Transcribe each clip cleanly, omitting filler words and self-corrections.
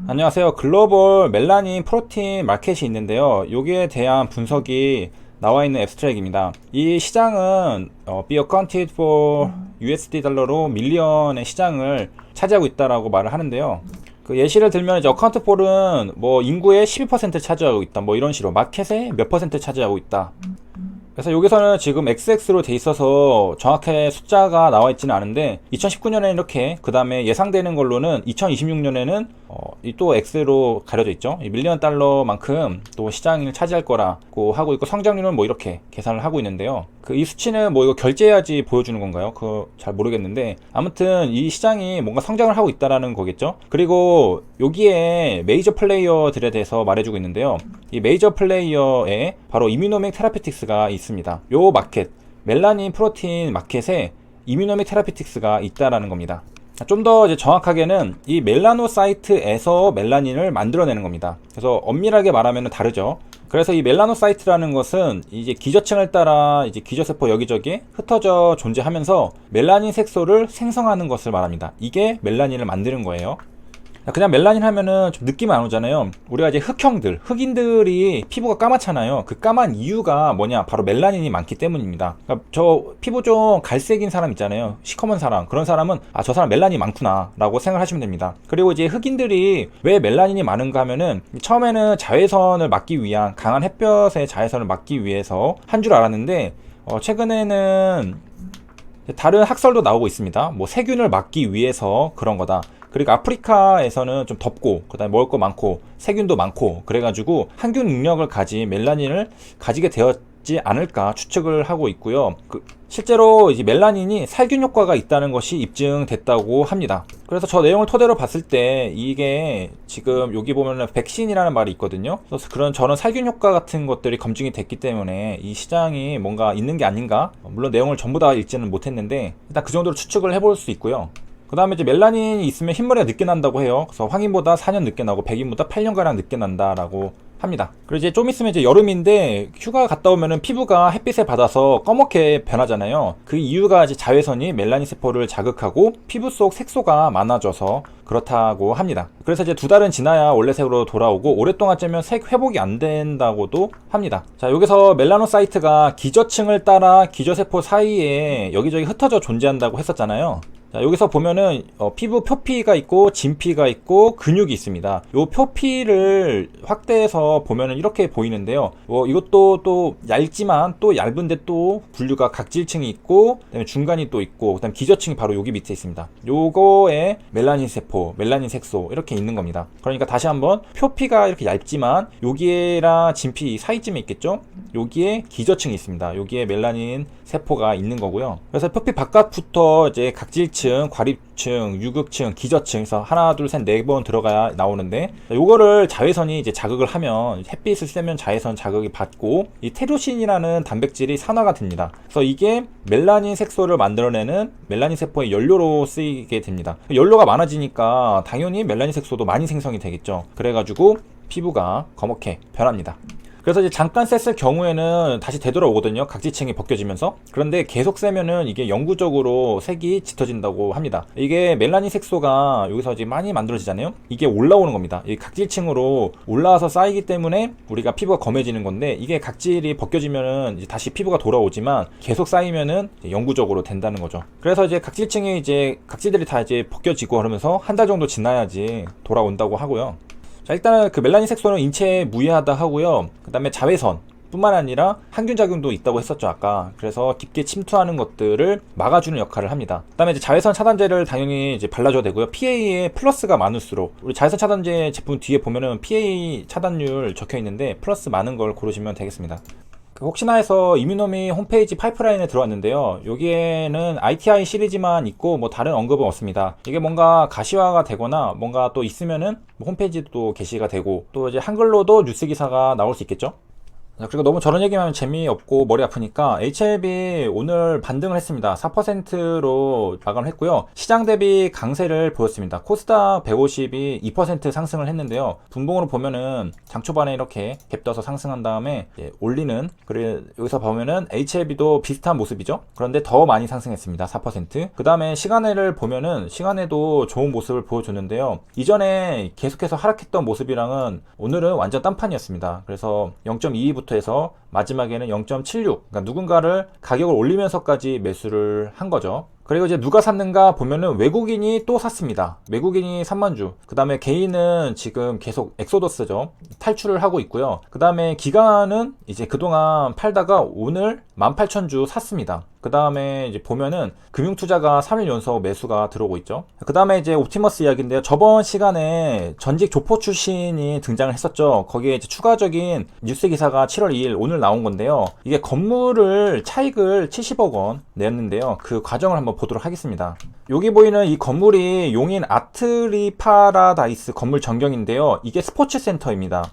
안녕하세요. 글로벌 멜라닌 프로틴 마켓이 있는데요. 여기에 대한 분석이 나와 있는 앱스트랙입니다. 이 시장은 be accounted for USD 달러로 밀리언의 시장을 차지하고 있다라고 말을 하는데요. 그 예시를 들면 이제 어카운트 폴은 뭐 인구의 12% 차지하고 있다. 뭐 이런 식으로 마켓의 몇 퍼센트 차지하고 있다. 그래서 여기서는 지금 XX로 돼 있어서 정확하게 숫자가 나와 있지는 않은데 2019년에는 이렇게, 그 다음에 예상되는 걸로는 2026년에는 또 X로 가려져 있죠. 밀리언 달러만큼 또 시장을 차지할 거라고 하고 있고, 성장률은 뭐 이렇게 계산을 하고 있는데요. 그 이 수치는 뭐 이거 결제해야지 보여주는 건가요? 그거 잘 모르겠는데, 아무튼 이 시장이 뭔가 성장을 하고 있다라는 거겠죠. 그리고 여기에 메이저 플레이어들에 대해서 말해주고 있는데요. 이 메이저 플레이어에 바로 이뮤노믹 테라피틱스가 있습니다. 요 마켓, 멜라닌 프로틴 마켓에 이뮤노믹 테라피틱스가 있다라는 겁니다. 좀 더 이제 정확하게는 이 멜라노사이트에서 멜라닌을 만들어내는 겁니다. 그래서 엄밀하게 말하면 다르죠. 그래서 이 멜라노사이트라는 것은 이제 기저층을 따라 이제 기저세포 여기저기에 흩어져 존재하면서 멜라닌 색소를 생성하는 것을 말합니다. 이게 멜라닌을 만드는 거예요. 그냥 멜라닌 하면은 좀 느낌 안 오잖아요. 우리가 이제 흑인들이 피부가 까맣잖아요. 그 까만 이유가 뭐냐? 바로 멜라닌이 많기 때문입니다. 그러니까 저 피부 좀 갈색인 사람 있잖아요. 시커먼 사람. 그런 사람은 저 사람 멜라닌이 많구나 라고 생각하시면 됩니다. 그리고 이제 흑인들이 왜 멜라닌이 많은가 하면은, 처음에는 자외선을 막기 위한, 강한 햇볕의 자외선을 막기 위해서 한 줄 알았는데, 최근에는 다른 학설도 나오고 있습니다. 뭐 세균을 막기 위해서 그런 거다. 그리고 아프리카에서는 좀 덥고, 그 다음에 먹을 거 많고 세균도 많고, 그래가지고 항균 능력을 가진 멜라닌을 가지게 되었지 않을까 추측을 하고 있고요. 실제로 이제 멜라닌이 살균 효과가 있다는 것이 입증됐다고 합니다. 그래서 저 내용을 토대로 봤을 때 이게 지금 여기 보면은 백신이라는 말이 있거든요. 그래서 그런 저런 살균 효과 같은 것들이 검증이 됐기 때문에 이 시장이 뭔가 있는 게 아닌가. 물론 내용을 전부 다 읽지는 못했는데 일단 그 정도로 추측을 해볼 수 있고요. 그 다음에 이제 멜라닌이 있으면 흰머리가 늦게 난다고 해요. 그래서 황인보다 4년 늦게 나고 백인보다 8년가량 늦게 난다라고 합니다. 그리고 이제 좀 있으면 이제 여름인데 휴가 갔다 오면은 피부가 햇빛에 받아서 검게 변하잖아요. 그 이유가 이제 자외선이 멜라닌 세포를 자극하고 피부 속 색소가 많아져서 그렇다고 합니다. 그래서 이제 2달은 지나야 원래 색으로 돌아오고, 오랫동안 째면 색 회복이 안 된다고도 합니다. 자, 여기서 멜라노사이트가 기저층을 따라 기저세포 사이에 여기저기 흩어져 존재한다고 했었잖아요. 자, 여기서 보면은 피부 표피가 있고 진피가 있고 근육이 있습니다. 요 표피를 확대해서 보면은 이렇게 보이는데요. 이것도 또 얇지만 또 얇은데 또 분류가 각질층이 있고, 그다음에 중간이 또 있고, 그다음에 기저층이 바로 여기 밑에 있습니다. 요거에 멜라닌 세포, 멜라닌 색소 이렇게 있는 겁니다. 그러니까 다시 한번, 표피가 이렇게 얇지만 여기에랑 진피 사이쯤에 있겠죠? 여기에 기저층이 있습니다. 여기에 멜라닌 세포가 있는 거고요. 그래서 표피 바깥부터 이제 각질층, 과립층, 유극층, 기저층에서 하나, 둘, 셋, 네 번 들어가야 나오는데, 요거를 자외선이 이제 자극을 하면, 햇빛을 쐬면 자외선 자극이 받고 이 테로신이라는 단백질이 산화가 됩니다. 그래서 이게 멜라닌 색소를 만들어내는 멜라닌 세포의 연료로 쓰이게 됩니다. 연료가 많아지니까 당연히 멜라닌 색소도 많이 생성이 되겠죠. 그래가지고 피부가 검게 변합니다. 그래서 이제 잠깐 쐈을 경우에는 다시 되돌아오거든요. 각질층이 벗겨지면서. 그런데 계속 쐬면은 이게 영구적으로 색이 짙어진다고 합니다. 이게 멜라닌 색소가 여기서 이제 많이 만들어지잖아요. 이게 올라오는 겁니다. 이 각질층으로 올라와서 쌓이기 때문에 우리가 피부가 검해지는 건데, 이게 각질이 벗겨지면은 이제 다시 피부가 돌아오지만 계속 쌓이면은 영구적으로 된다는 거죠. 그래서 이제 각질층이 이제 각질들이 다 이제 벗겨지고 그러면서 한 달 정도 지나야지 돌아온다고 하고요. 자, 일단은 그 멜라닌 색소는 인체에 무해하다 하고요. 그 다음에 자외선 뿐만 아니라 항균 작용도 있다고 했었죠, 아까. 그래서 깊게 침투하는 것들을 막아주는 역할을 합니다. 그 다음에 이제 자외선 차단제를 당연히 이제 발라줘야 되고요. PA에 플러스가 많을수록, 우리 자외선 차단제 제품 뒤에 보면은 PA 차단율 적혀 있는데 플러스 많은 걸 고르시면 되겠습니다. 혹시나 해서 이뮤노미 홈페이지 파이프라인에 들어왔는데요. 여기에는 ITI 시리즈만 있고 뭐 다른 언급은 없습니다. 이게 뭔가 가시화가 되거나 뭔가 또 있으면은 뭐 홈페이지도 게시가 되고, 또 이제 한글로도 뉴스 기사가 나올 수 있겠죠. 자, 그리고 너무 저런 얘기만 하면 재미없고 머리 아프니까 HLB 오늘 반등을 했습니다. 4%로 마감을 했고요. 시장 대비 강세를 보였습니다. 코스닥 150이 2% 상승을 했는데요. 분봉으로 보면은 장 초반에 이렇게 갭 떠서 상승한 다음에 올리는, 그리고 여기서 보면은 HLB도 비슷한 모습이죠. 그런데 더 많이 상승했습니다. 4%. 그 다음에 시간애를 보면은 시간에도 좋은 모습을 보여줬는데요. 이전에 계속해서 하락했던 모습이랑은 오늘은 완전 딴판이었습니다. 그래서 0.22부터 해서 마지막에는 0.76, 그러니까 누군가를 가격을 올리면서까지 매수를 한 거죠. 그리고 이제 누가 샀는가 보면은 외국인이 또 샀습니다. 외국인이 3만주. 그 다음에 개인은 지금 계속 엑소더스죠. 탈출을 하고 있고요. 그 다음에 기관은 이제 그동안 팔다가 오늘 18,000주 샀습니다. 그 다음에 이제 보면은 금융투자가 3일 연속 매수가 들어오고 있죠. 그 다음에 이제 옵티머스 이야기인데요. 저번 시간에 전직 조포 출신이 등장을 했었죠. 거기에 이제 추가적인 뉴스 기사가 7월 2일 오늘 나온 건데요. 이게 건물을 차익을 70억 원 냈는데요. 그 과정을 한번 보도록 하겠습니다. 여기 보이는 이 건물이 용인 아트리 파라다이스 건물 전경인데요. 이게 스포츠 센터입니다.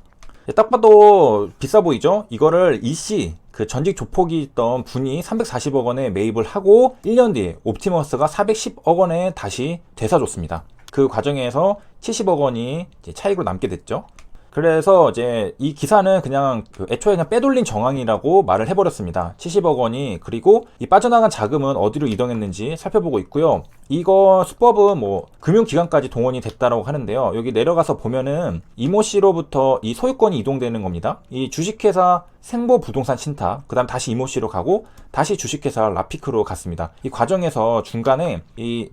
딱 봐도 비싸 보이죠? 이거를 이씨, 그 전직 조폭이 있던 분이 340억 원에 매입을 하고 1년 뒤에 옵티머스가 410억 원에 다시 되사줬습니다. 그 과정에서 70억 원이 이제 차익으로 남게 됐죠. 그래서 이제 이 기사는 그냥 애초에 그냥 빼돌린 정황이라고 말을 해버렸습니다. 70억 원이, 그리고 이 빠져나간 자금은 어디로 이동했는지 살펴보고 있고요. 이거 수법은 뭐 금융기관까지 동원이 됐다라고 하는데요. 여기 내려가서 보면은 이모 씨로부터 이 소유권이 이동되는 겁니다. 이 주식회사 생보부동산 신탁, 그 다음 다시 이모 씨로 가고 다시 주식회사 라피크로 갔습니다. 이 과정에서 중간에 이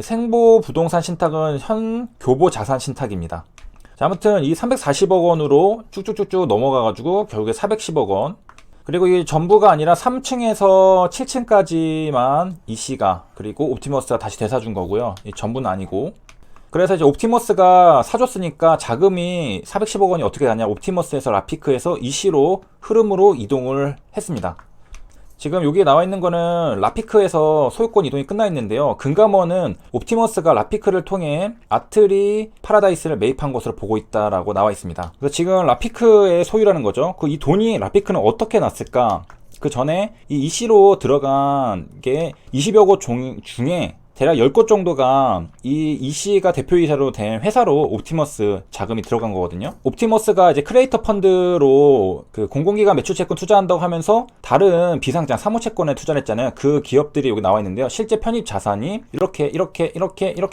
생보부동산 신탁은 현 교보자산 신탁입니다. 자, 아무튼 이 340억 원으로 쭉쭉쭉쭉 넘어가가지고 결국에 410억 원. 그리고 이 전부가 아니라 3층에서 7층까지만 이씨가, 그리고 옵티머스가 다시 되사준 거고요. 이 전부는 아니고. 그래서 이제 옵티머스가 사줬으니까 자금이 410억 원이 어떻게 가냐, 옵티머스에서 라피크에서 이씨로 흐름으로 이동을 했습니다. 지금 여기에 나와 있는 거는 라피크에서 소유권 이동이 끝나 있는데요. 금감원은 옵티머스가 라피크를 통해 아트리 파라다이스를 매입한 것으로 보고 있다라고 나와 있습니다. 그래서 지금 라피크의 소유라는 거죠. 이 돈이 라피크는 어떻게 났을까? 그 전에 이 이씨로 들어간 게 20여 곳 중에 대략 10곳 정도가 이 이씨가 대표이사로 된 회사로 옵티머스 자금이 들어간 거거든요. 옵티머스가 이제 크리에이터 펀드로 그 공공기관 매출채권 투자한다고 하면서 다른 비상장 사모채권에 투자를 했잖아요. 그 기업들이 여기 나와 있는데요. 실제 편입 자산이 이렇게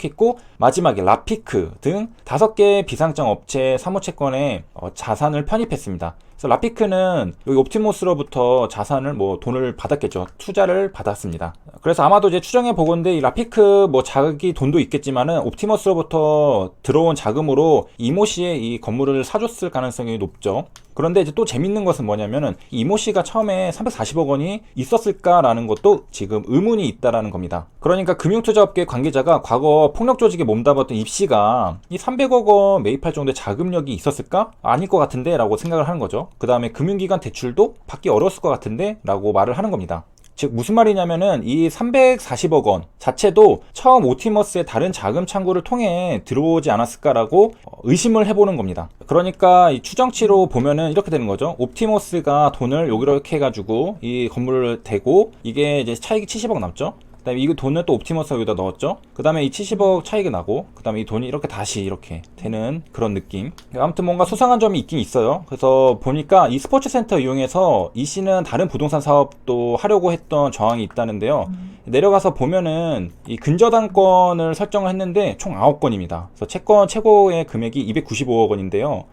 있고, 마지막에 라피크 등 5개 비상장 업체 사모채권에 자산을 편입했습니다. 그래서 라피크는 여기 옵티머스로부터 자산을 돈을 받았겠죠. 투자를 받았습니다. 그래서 아마도 이제 추정해 보건데 이 라피크 자기 돈도 있겠지만은 옵티머스로부터 들어온 자금으로 이모 씨의 이 건물을 사줬을 가능성이 높죠. 그런데 이제 또 재밌는 것은 뭐냐면은 이모 씨가 처음에 340억 원이 있었을까라는 것도 지금 의문이 있다라는 겁니다. 그러니까 금융투자업계 관계자가 과거 폭력 조직에 몸담았던 입씨가 이 300억 원 매입할 정도의 자금력이 있었을까? 아닐 것 같은데 라고 생각을 하는 거죠. 그 다음에 금융기관 대출도 받기 어려웠을 것 같은데 라고 말을 하는 겁니다. 즉 무슨 말이냐면은 이 340억 원 자체도 처음 옵티머스의 다른 자금 창구를 통해 들어오지 않았을까라고 의심을 해보는 겁니다. 그러니까 이 추정치로 보면은 이렇게 되는 거죠. 옵티머스가 돈을 이렇게 해가지고 이 건물을 대고 이게 이제 차익이 70억 남죠. 그 다음에 이 돈을 또 옵티머스가 여기다 넣었죠. 그 다음에 이 70억 차익이 나고, 그 다음에 이 돈이 이렇게 다시 이렇게 되는 그런 느낌. 아무튼 뭔가 수상한 점이 있긴 있어요. 그래서 보니까 이 스포츠 센터 이용해서 이 씨는 다른 부동산 사업도 하려고 했던 정황이 있다는데요. 내려가서 보면은 이 근저당권을 설정을 했는데 총 9건입니다. 그래서 채권 최고의 금액이 295억 원인데요.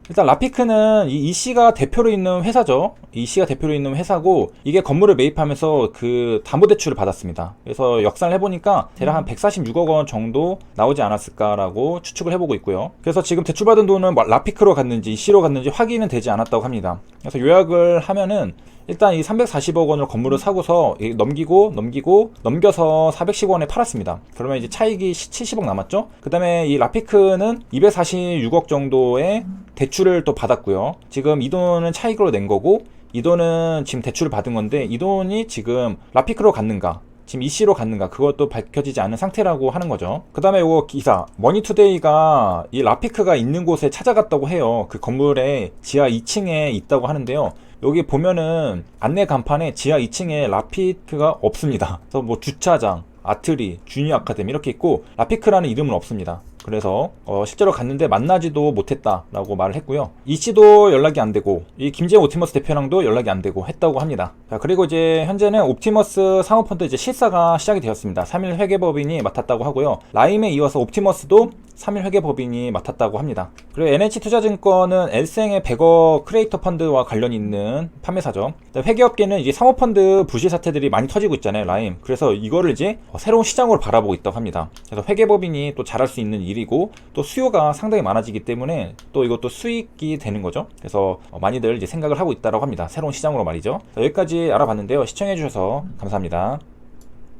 일단 라피크는 이 씨가 대표로 있는 회사죠. 이 씨가 대표로 있는 회사고, 이게 건물을 매입하면서 그 담보대출을 받았습니다. 그래서 역산을 해보니까 대략 한 146억 원 정도 나오지 않았을까라고 추측을 해보고 있고요. 그래서 지금 대출받은 돈은 라피크로 갔는지 이 씨로 갔는지 확인은 되지 않았다고 합니다. 그래서 요약을 하면은 일단 이 340억 원을 건물을 사고서 넘겨서 410억 원에 팔았습니다. 그러면 이제 차익이 70억 남았죠. 그 다음에 이 라피크는 246억 정도의 대출을 또 받았고요. 지금 이 돈은 차익으로 낸 거고, 이 돈은 지금 대출을 받은 건데 이 돈이 지금 라피크로 갔는가, 지금 이씨로 갔는가 그것도 밝혀지지 않은 상태라고 하는 거죠. 그 다음에 이거 기사 머니투데이가 이 라피크가 있는 곳에 찾아갔다고 해요. 그 건물의 지하 2층에 있다고 하는데요. 여기 보면은 안내 간판에 지하 2층에 라피크가 없습니다. 그래서 뭐 주차장, 아트리, 주니어 아카데미 이렇게 있고 라피크라는 이름은 없습니다. 그래서 실제로 갔는데 만나지도 못했다라고 말을 했고요. 이 씨도 연락이 안 되고 이 김재영 옵티머스 대표랑도 연락이 안 되고 했다고 합니다. 자, 그리고 이제 현재는 옵티머스 사모펀드 이제 실사가 시작이 되었습니다. 3일 회계법인이 맡았다고 하고요. 라임에 이어서 옵티머스도 3일 회계법인이 맡았다고 합니다. 그리고 NH투자증권은 엘생의 100억 크리에이터 펀드와 관련이 있는 판매사죠. 회계업계는 이제 사모펀드 부실 사태들이 많이 터지고 있잖아요, 라임. 그래서 이거를 이제 새로운 시장으로 바라보고 있다고 합니다. 그래서 회계법인이 또 잘할 수 있는 일이고 또 수요가 상당히 많아지기 때문에 또 이것도 수익이 되는 거죠. 그래서 많이들 이제 생각을 하고 있다고 합니다. 새로운 시장으로 말이죠. 자, 여기까지 알아봤는데요. 시청해주셔서 감사합니다.